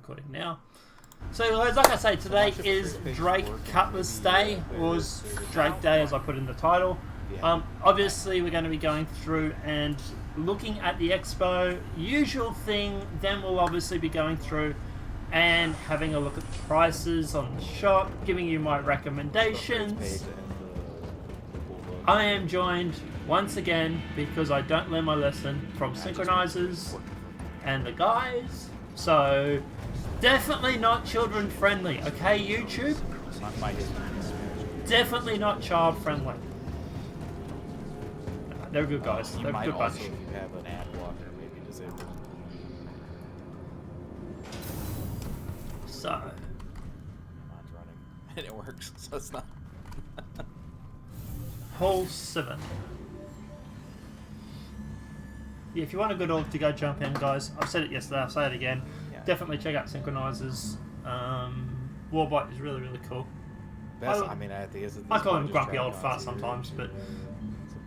recording now. So guys, like I say, today is Drake Cutlass Day, or Drake Day as I put in the title. Obviously we're going to be going through and looking at the expo, usual thing. Then we'll obviously be going through and having a look at the prices on the shop, giving you my recommendations. I am joined once again, because I don't learn my lesson, from SynchronizerZ and the guys. So definitely not children friendly, okay, YouTube? Definitely not child friendly. They're good guys. They're a good bunch. You have an ad blocker, maybe disabled. So Mine's running, and it works, so it's not. Hall 7. Yeah, if you want a good org to go jump in, guys, I've said it yesterday, I'll say it again. Yeah. Definitely check out SynchronizerZ. Warbot is really, really cool. Best, I mean, I think I call him grumpy old fart sometimes, but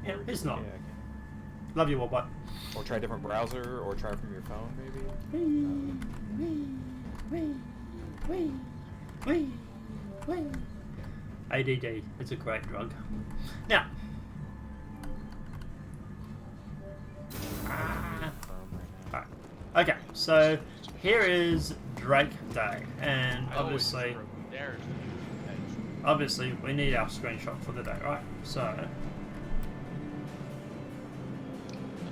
yeah, he's not. Yeah, okay. Love you, Warbot. Or try a different browser, or try from your phone, maybe. ADD, it's a great drug. Now, alright. Okay, so here is Drake Day, and obviously we need our screenshot for the day, right? So I'm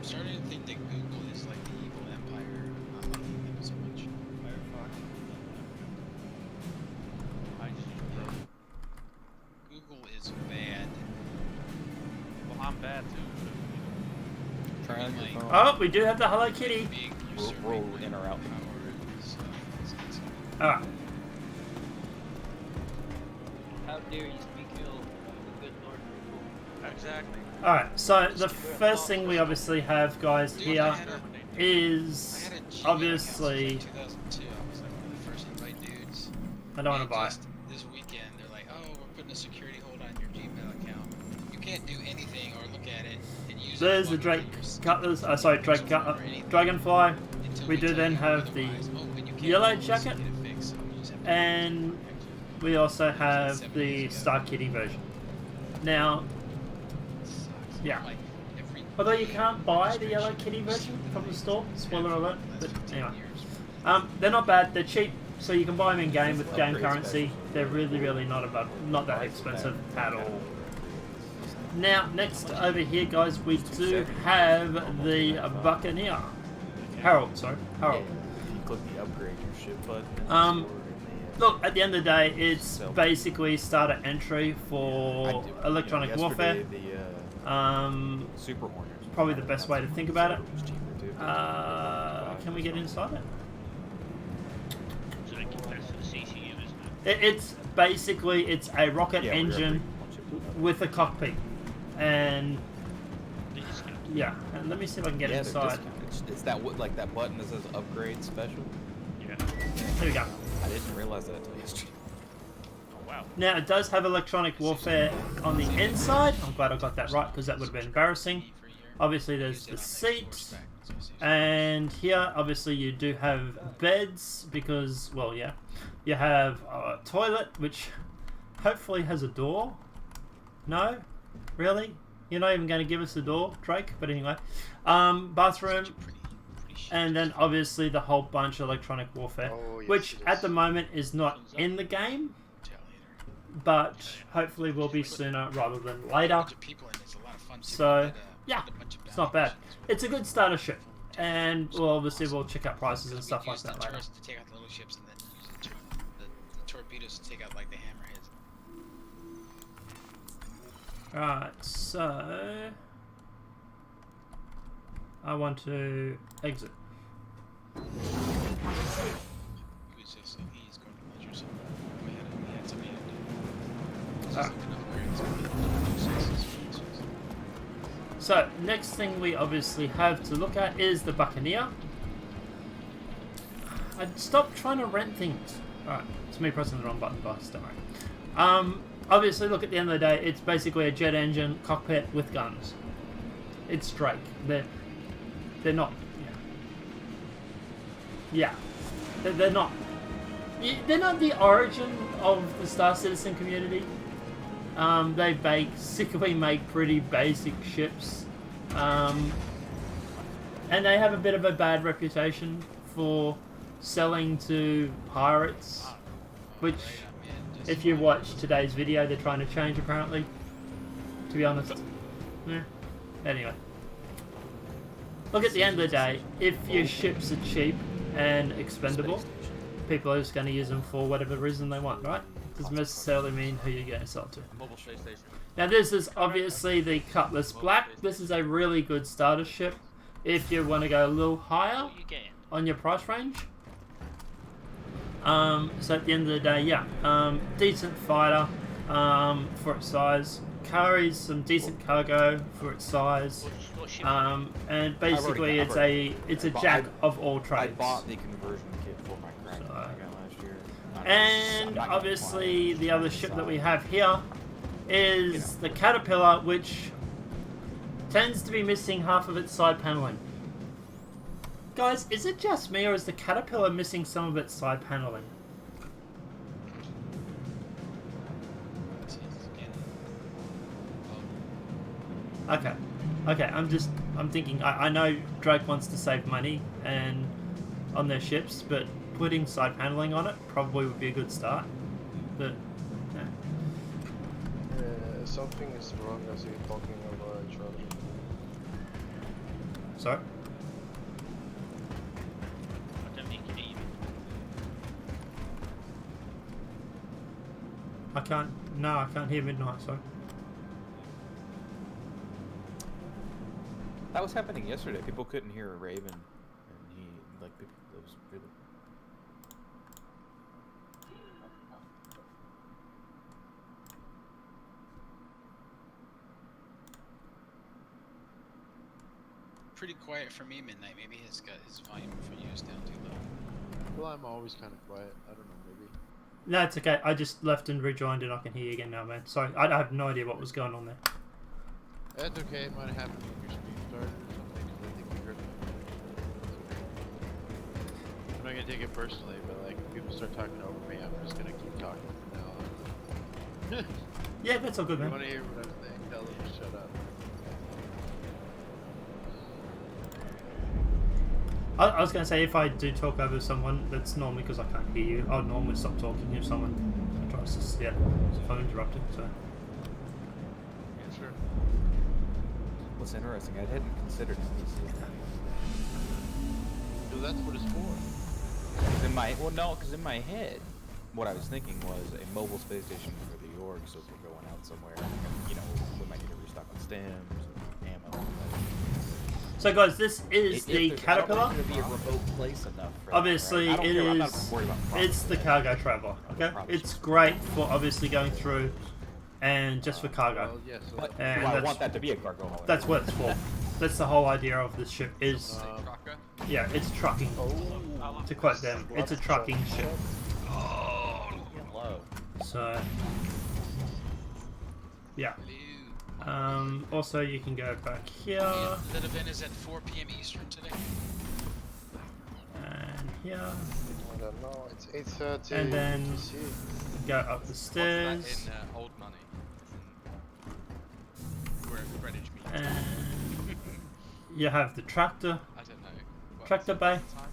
starting to think that Google is like the evil empire. I'm not liking them so much. Firefox. Google is bad. Well, I'm bad too. Try on your phone. oh, we do have the Hello Kitty. Roll in or out. Alright. How dare you speak ill of the good Lord Google? Exactly. Alright, so the first thing we obviously have, guys, here is obviously. 2002. I was like one of the first invite dudes. I don't want to buy it. This weekend, they're like, "Oh, we're putting a security hold on your Gmail account. You can't do anything or look at it and use it." There's the Drake Cutlass. Sorry, Drake Dragonfly. We do then have the yellow jacket, and we also have the Star Kitty version. Now, yeah. Although you can't buy the Yellow Kitty version from the store, spoiler alert. But anyway, they're not bad. They're cheap, so you can buy them in game with game currency. They're really, really not that expensive at all. Now, next over here, guys, we do have the Buccaneer. Harold, sorry, Harold. If you click the upgrade your ship button. Look, at the end of the day, it's basically starter entry for electronic warfare. Super Horners. Probably the best way to think about it. Can we get inside it? So they can pass to the CCU, isn't it? It's basically a rocket engine with a cockpit, and yeah. And let me see if I can get inside. It's that like that button that says upgrade special. Yeah. Here we go. I didn't realize that until yesterday. Oh, wow. Now it does have electronic warfare on the inside. I'm glad I got that right, because that would have been embarrassing. Obviously there's the seat, and here obviously you do have beds, because, well, yeah, you have a toilet which hopefully has a door. No? Really? You're not even going to give us a door, Drake? But anyway, bathroom, and then obviously the whole bunch of electronic warfare, which at the moment is not in the game, but hopefully will be sooner rather than later. So yeah, it's not bad. It's a good starter ship, and obviously we'll check out prices and stuff like that later. To take out the little ships and then use the torpedoes to take out like the hammerheads. Right, so I want to exit. He was just he's going to measure something. We had somebody So next thing we obviously have to look at is the Buccaneer. I'd stop trying to rent things. Alright, it's me pressing the wrong button, guys, don't worry. Obviously, look, at the end of the day, it's basically a jet engine cockpit with guns. It's Drake. They're not. Yeah. They're not they're not the origin of the Star Citizen community. They make pretty basic ships. And they have a bit of a bad reputation for selling to pirates, which, if you watch today's video, they're trying to change apparently, to be honest. Yeah. Anyway. Look, at the end of the day, if your ships are cheap and expendable, people are just going to use them for whatever reason they want, right? Doesn't necessarily mean who you're going to sell to. Mobile space station. Now this is obviously the Cutlass Black. This is a really good starter ship if you want to go a little higher on your price range. So at the end of the day, yeah, decent fighter for its size. Carries some decent cargo for its size. And basically it's a jack of all trades. I bought the conversion kit for my crack that I got last year. And obviously the other ship that we have here is the Caterpillar, which tends to be missing half of its side paneling. Guys, is it just me, or is the Caterpillar missing some of its side paneling? Okay. Okay, I'm thinking, I know Drake wants to save money and on their ships, but putting side paneling on it probably would be a good start. But, yeah. Something is wrong as you're talking over each other. Sorry? I don't think you need. I can't hear Midnight, sorry. That was happening yesterday. People couldn't hear a Raven, and he like it was really. Pretty quiet for me, Midnight. Maybe he's got his volume for you is down too low. Well, I'm always kind of quiet. I don't know, maybe. No, it's okay. I just left and rejoined and I can hear you again now, man. Sorry, I have no idea what was going on there. That's okay. It might have happened when your stream started or something, because I think we heard it. I'm not gonna take it personally, but like, if people start talking over me, I'm just gonna keep talking from now on. Yeah, that's all good, If you man. wanna hear what I'm saying, tell them to shut up. I was going to say, if I do talk over someone, that's normally because I can't hear you. I'll normally stop talking if someone tries to, if I'm interrupted, so. Yeah, sure. What's interesting, I hadn't considered this. So that's what it's for. Because in my head, what I was thinking was a mobile space station for the org, so if we're going out somewhere, you know, we might need to restock on stems, ammo. So guys, this is the Caterpillar. I don't think it'll be a remote place enough for Obviously, that, right? it I'm not is. worried about It's the cargo traveler. Okay, it's great for obviously going through, and just for cargo. Well, yeah, so But And do I that's- want that to be a cargo hauler? That's what it's for. That's the whole idea of this ship. Is yeah, it's trucking. To quote them, it's a trucking ship. Low. So yeah. Also, you can go back here That event is at 4 p.m. Eastern today. and here, I don't know. It's 8:30. and then UTC. go up the stairs. In old money. Where Greenwich means. And you have the tractor, I don't know. What tractor bay, time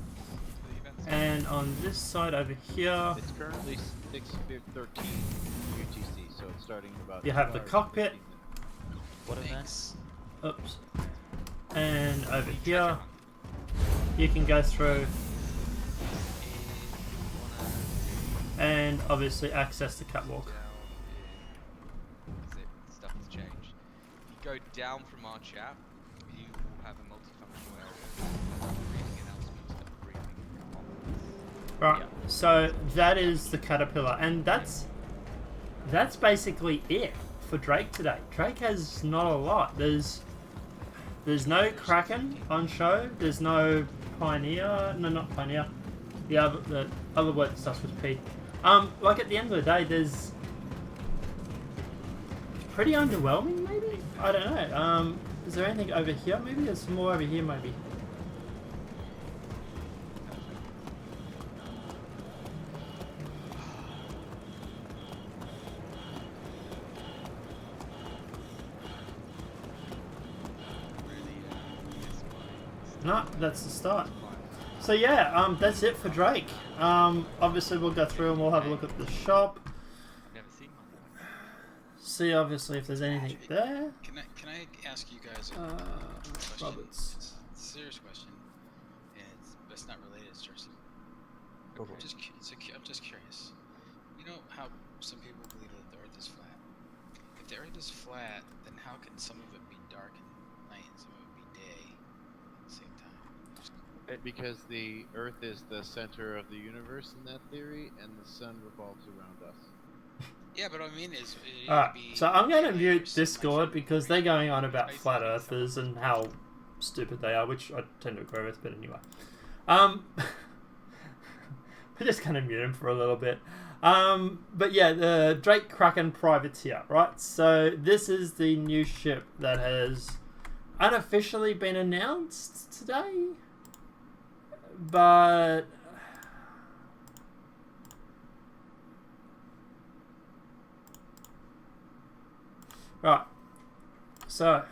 for the event? and on this side over here, It's currently 6:13 UTC, so it's starting in about. you have the 2 hours and cockpit. 15 minutes. What event? Thanks. Oops. And over here, you can go through and obviously access the catwalk. Stuff has changed. If you go down from our chat, you will have a multifunctional area. Reading announcements, briefing. Right. So that is the Caterpillar, and that's basically it for Drake today. Drake has not a lot. There's no Kraken on show. There's no Pioneer. No, not Pioneer. The other word that starts with P. Like at the end of the day, there's pretty underwhelming. Maybe, I don't know. Is there anything over here? Maybe there's some more over here. Maybe. No, that's the start. So yeah, that's it for Drake. Obviously we'll go through and we'll have a look at the shop. Never seen one like that. See obviously if there's anything there. Can I ask you guys a question? Roberts. It's a serious question, and it's not related to Star Citizen. Go for I'm it. I'm just curious. You know how some people believe that the Earth is flat? If the Earth is flat, then how can some of it be dark at night and some of it be day at the same time? Because the Earth is the center of the universe in that theory, and the sun revolves around us. Yeah, but what I mean is... Alright, so I'm going to mute Discord because they're going on about flat earthers and how stupid they are, which I tend to agree with, but anyway. We're just going to mute him for a little bit. But yeah, the Drake Kraken Privateer, right? So this is the new ship that has unofficially been announced today. But... Right. So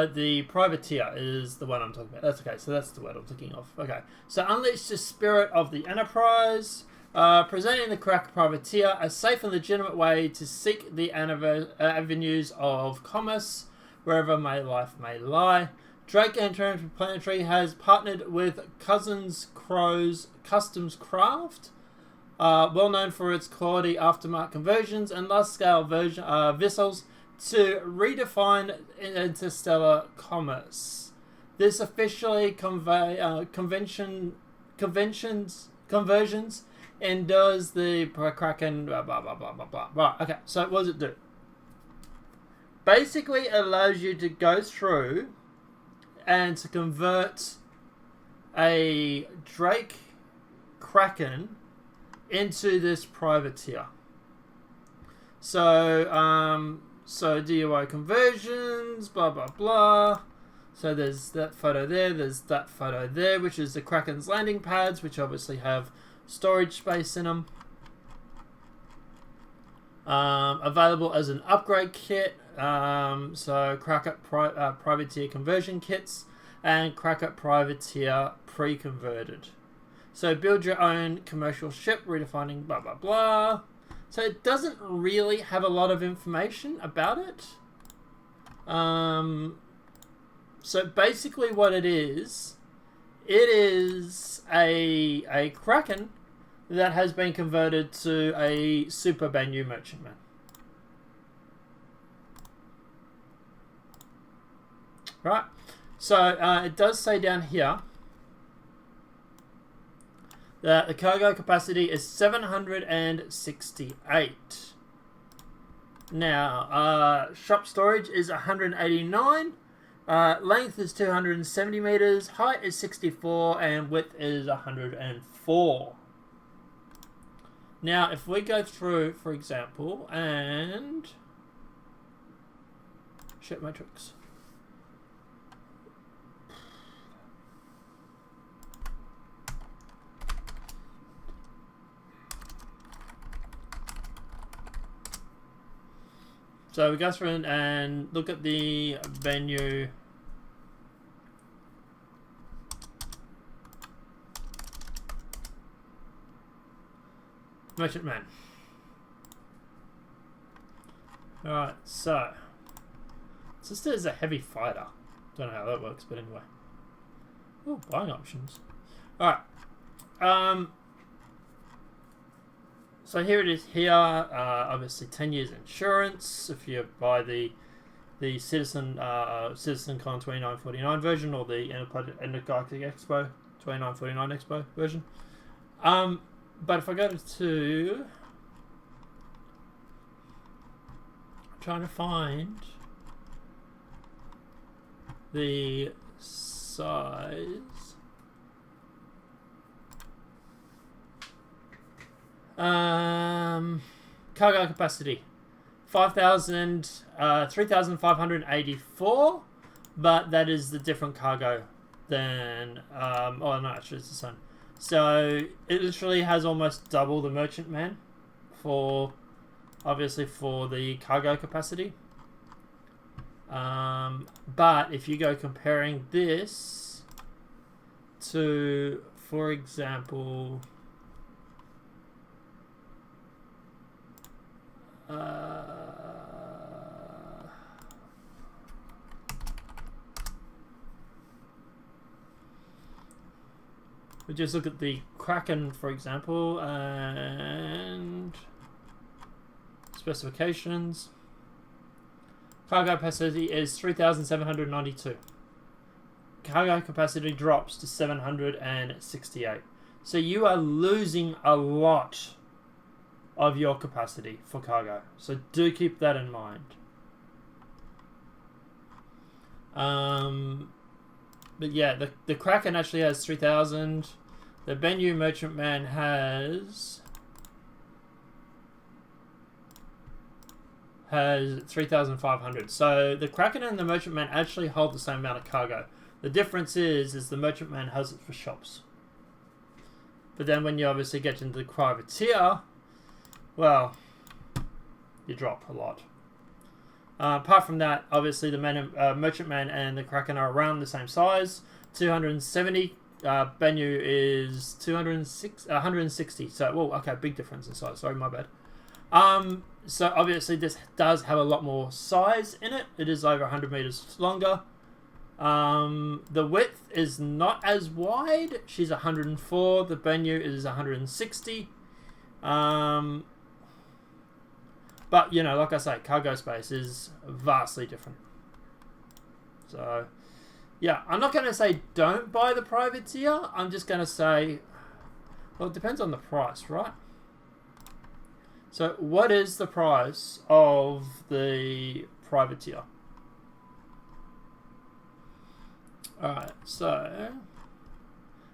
the privateer is the one I'm talking about. That's okay. So that's the word I'm thinking of. Okay. So unleash the spirit of the Enterprise, presenting the crack privateer a safe and legitimate way to seek the avenues of commerce wherever life may lie. Drake Interplanetary has partnered with Cousins Crow's Customs Craft, well known for its quality aftermarket conversions and large-scale vessels, to redefine interstellar commerce. This officially conversions endures the Kraken blah blah blah blah blah blah. Right, okay, so what does it do? Basically it allows you to go through and to convert a Drake Kraken into this privateer. So DUI conversions, blah blah blah. So there's that photo there, there's that photo there, which is the Kraken's landing pads, which obviously have storage space in them. Available as an upgrade kit. So Kraken Privateer conversion kits and Kraken Privateer pre-converted. So build your own commercial ship, redefining blah blah blah. So it doesn't really have a lot of information about it. So basically what it is a Kraken that has been converted to a super Banyu merchantman. Right. So it does say down here that the cargo capacity is 768. Now, shop storage is 189. Length is 270 meters. Height is 64, and width is 104. Now, if we go through, for example, and ship matrix. So we go through and look at the venue. Merchantman. Alright, so it's listed as a heavy fighter. Don't know how that works, but anyway. Oh, buying options. Alright. So here it is here, obviously 10 years insurance if you buy the Citizencon 2949 version or the Intergalactic Expo 2949 Expo version. But if I go to trying to find the size. Cargo capacity 3,584, but that is the different cargo than oh no, actually it's the same. So it literally has almost double the merchantman for obviously for the cargo capacity. But if you go comparing this to, for example, we just look at the Kraken, for example, and specifications. Cargo capacity is 3,792. Cargo capacity drops to 768. So you are losing a lot of your capacity for cargo. So do keep that in mind. But yeah, the Kraken actually has 3,000. The Bennu Merchantman has 3,500. So the Kraken and the Merchantman actually hold the same amount of cargo. The difference is the Merchantman has it for shops. But then when you obviously get into the privateer, well, you drop a lot. Apart from that, obviously the Merchantman and the Kraken are around the same size. 270. Bennu is 160. So, well, okay, big difference in size. Sorry, my bad. So obviously this does have a lot more size in it. It is over 100 meters longer. The width is not as wide. She's 104. The Bennu is 160. But, you know, like I say, cargo space is vastly different. So, yeah, I'm not going to say don't buy the privateer. I'm just going to say, well, it depends on the price, right? So, what is the price of the privateer? Alright, so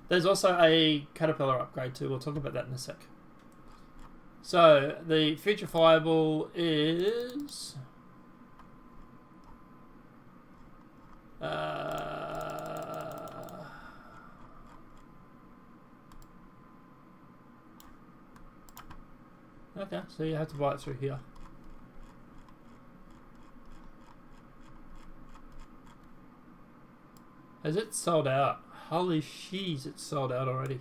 there's also a Caterpillar upgrade too. We'll talk about that in a sec. So, the future flyable is okay, so you have to buy it through here. Has it sold out? Holy shees, it's sold out already.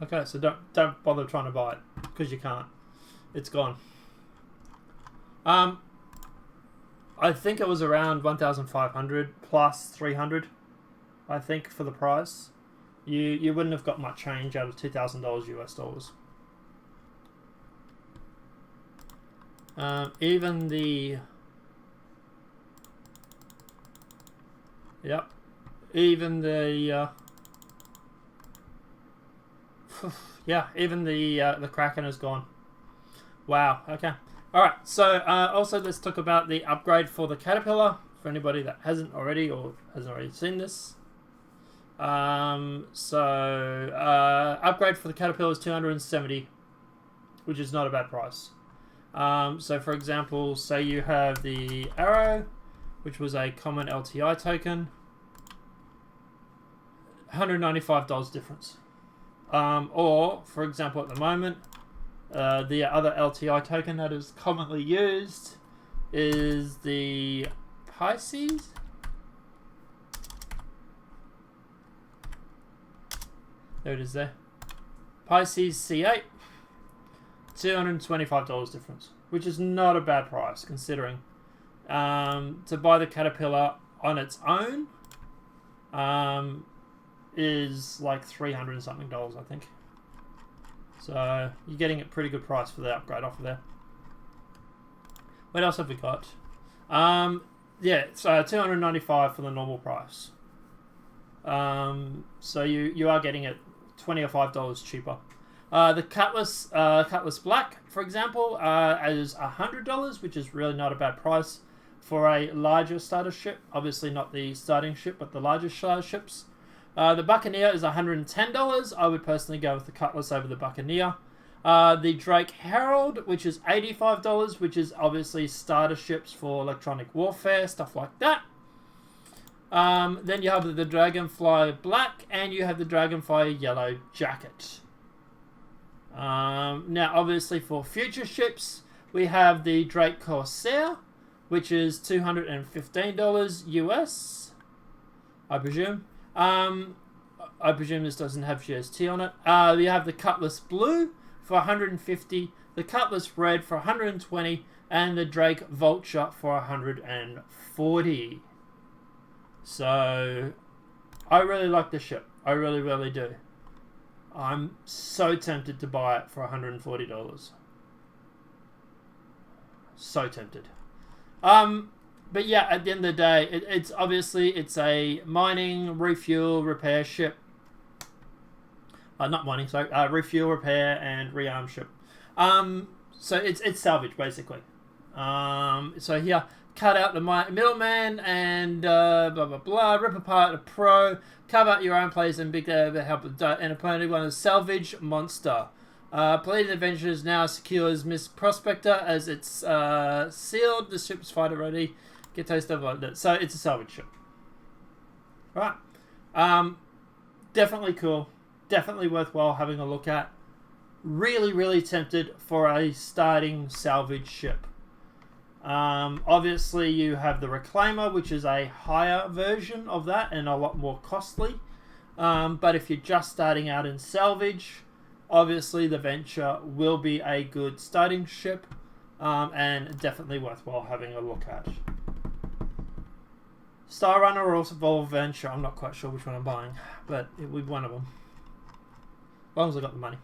Okay, so don't bother trying to buy it because you can't. It's gone. I think it was around 1,500 plus 300. I think for the price, you wouldn't have got much change out of $2,000 US dollars. Even the yep, even the yeah, even the Kraken is gone. Wow. Okay. All right. So also let's talk about the upgrade for the Caterpillar for anybody that hasn't already or hasn't already seen this. Upgrade for the Caterpillar is 270, which is not a bad price. So for example, say you have the Arrow, which was a common LTI token, $195 difference. Or, for example, at the moment, the other LTI token that is commonly used is the Pisces. There it is there. Pisces C8. $225 difference, which is not a bad price considering. To buy the Caterpillar on its own is like $300 and something, I think. So you're getting a pretty good price for the upgrade off of there. What else have we got? Yeah, so $295 for the normal price. So you are getting it $20 or $5 cheaper. The Cutlass Black, for example, is $100, which is really not a bad price for a larger starter ship. Obviously not the starting ship, but the larger starter ships. The Buccaneer is $110. I would personally go with the Cutlass over the Buccaneer. The Drake Herald, which is $85, which is obviously starter ships for electronic warfare, stuff like that. Then you have the Dragonfly Black, and you have the Dragonfly Yellow Jacket. Now, obviously, for future ships, we have the Drake Corsair, which is $215 US, I presume. I presume this doesn't have GST on it. You have the Cutlass Blue for 150, the Cutlass Red for 120, and the Drake Vulture for 140. So, I really like this ship. I really, really do. I'm so tempted to buy it for $140. So tempted. But yeah, at the end of the day, it's obviously it's a mining, refuel, repair ship. Not mining, sorry. Refuel, repair, and rearm ship. So it's salvage basically. So here, cut out the middleman and blah blah blah. Rip apart a pro. Carve out your own place and big help and opponent one is salvage monster. Palladian Adventures now secures Miss Prospector as it's sealed. The ship's fighter ready. Get taste of it. So it's a salvage ship. Right. Definitely cool. Definitely worthwhile having a look at. Really, really tempted for a starting salvage ship. Obviously you have the Reclaimer, which is a higher version of that and a lot more costly. But if you're just starting out in salvage, obviously the Venture will be a good starting ship, and definitely worthwhile having a look at. Star Runner or Evolve Venture, I'm not quite sure which one I'm buying, but it will be one of them. As long as I got the money.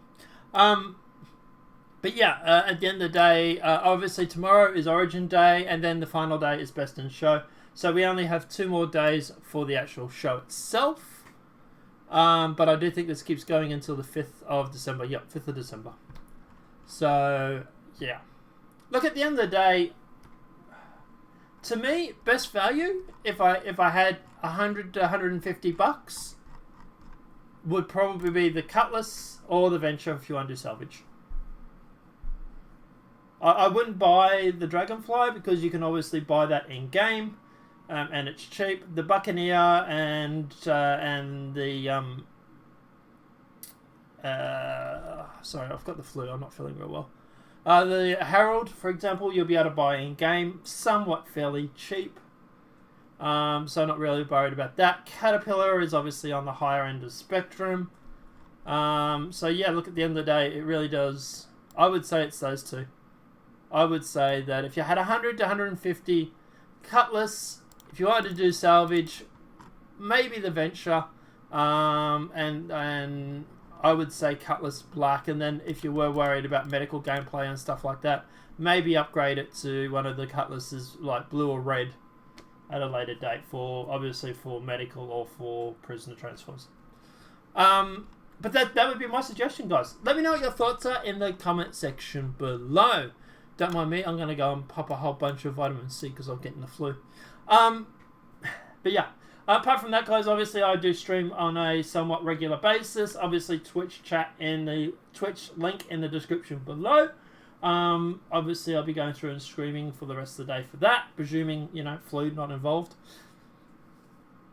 But yeah, at the end of the day, obviously tomorrow is Origin Day, and then the final day is Best in Show. So we only have 2 more days for the actual show itself. But I do think this keeps going until the 5th of December. Yep, 5th of December. So, yeah. Look, at the end of the day, to me, best value, if I had 100 to 150 bucks, would probably be the Cutlass or the Venture if you want to do salvage. I wouldn't buy the Dragonfly because you can obviously buy that in game, and it's cheap. The Buccaneer and the sorry, I've got the flu. I'm not feeling real well. The Herald, for example, you'll be able to buy in game, somewhat fairly cheap. So I'm not really worried about that. Caterpillar is obviously on the higher end of spectrum. So yeah, look, at the end of the day, it really does. I would say it's those two. I would say that if you had 100 to 150 Cutlass, if you wanted to do salvage, maybe the Venture, and I would say Cutlass Black, and then if you were worried about medical gameplay and stuff like that, maybe upgrade it to one of the Cutlasses like blue or red at a later date, for obviously for medical or for prisoner transfers. But that would be my suggestion, guys. Let me know what your thoughts are in the comment section below. Don't mind me, I'm going to go and pop a whole bunch of vitamin C because I'm getting the flu. But yeah, apart from that, guys, obviously I do stream on a somewhat regular basis. Obviously Twitch chat in the Twitch link in the description below. Obviously I'll be going through and streaming for the rest of the day for that, presuming, you know, flu not involved.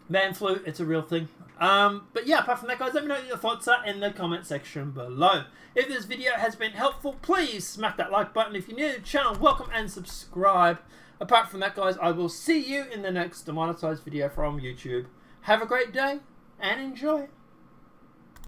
Man flu, it's a real thing. But yeah, apart from that, guys, let me know what your thoughts are in the comment section below. If this video has been helpful, please smack that like button. If you're new to the channel, welcome and subscribe. Apart from that, guys, I will see you in the next demonetized video from YouTube. Have a great day and enjoy.